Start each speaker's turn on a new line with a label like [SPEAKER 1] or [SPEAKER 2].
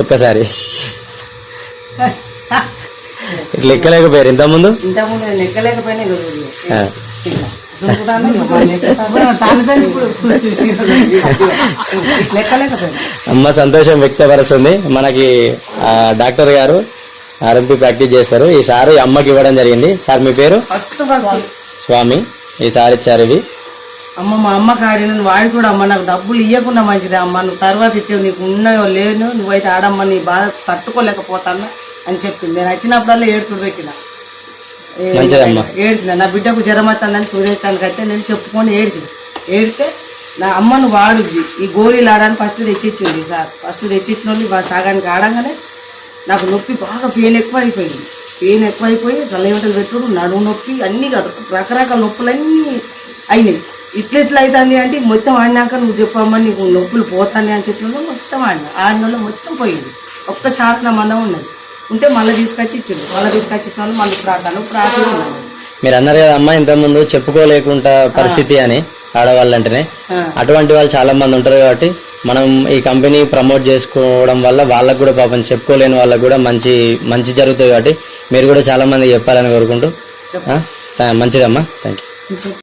[SPEAKER 1] ఒక్కసారి ఇట్లా ఎక్కలేకపోయారు ఇంతకుముందు అమ్మ సంతోషం వ్యక్తపరుస్తుంది. మనకి డాక్టర్ గారు ఆర్ఎంపీ ప్రాక్టీస్ చేస్తారు. ఈసారి అమ్మకి ఇవ్వడం జరిగింది. సార్ మీ పేరు? స్వామి. ఈసారి ఇచ్చారు ఇవి.
[SPEAKER 2] అమ్మ మా అమ్మ కాడి వాడి కూడా అమ్మ నాకు డబ్బులు ఇవ్వకుండా మంచిదే అమ్మ, నువ్వు తర్వాత ఇచ్చేవి నీకు ఉన్నాయో లేను, నువ్వైతే ఆడమ్మ నీ బాధ తట్టుకోలేకపోతాను అని చెప్పింది. నేను వచ్చినప్పుడల్లా ఏడుచుడు పెట్టిన ఏడ్చిన నా బిడ్డకు జ్వరం వస్తుందని సూర్యకానికి అయితే నేను చెప్పుకొని ఏడితే నా అమ్మను వాడుద్ది ఈ గోళీలు ఆడని ఫస్ట్ తెచ్చిచ్చింది సార్. ఫస్ట్ తెచ్చిచ్చిన వాళ్ళు సాగానికి ఆడంగానే నాకు నొప్పి బాగా పెయిన్ ఎక్కువైపోయి చల్లగంటలు పెట్టుడు, నడుము నొప్పి అన్నీ రకరకాల నొప్పులన్నీ అయినాయి. ఇట్లా అవుతుంది అంటే మొత్తం ఆడినాక నువ్వు చెప్పమ్మా నీకు నొప్పులు పోతాయి అని చెప్పిన మొత్తం ఆడిన 6 నెలలు మొత్తం పోయింది. ఒక్క చాట్ నా మందం ఉన్నది ఉంటే మళ్ళీ తీసుకొచ్చి ఇచ్చిండు. వాళ్ళు మళ్ళీ ప్రార్థన
[SPEAKER 1] మీరు అన్నారు కదా అమ్మ ఇంతకుముందు చెప్పుకోలేకుండా పరిస్థితి అని ఆడవాళ్ళంటేనే, అటువంటి వాళ్ళు చాలా మంది ఉంటారు. కాబట్టి మనం ఈ కంపెనీ ప్రమోట్ చేసుకోవడం వల్ల వాళ్ళకు కూడా పాపం చెప్పుకోలేని వాళ్ళకు కూడా మంచి జరుగుతుంది. కాబట్టి మీరు కూడా చాలా మంది చెప్పాలని కోరుకుంటూ మంచిదమ్మా. Thank you.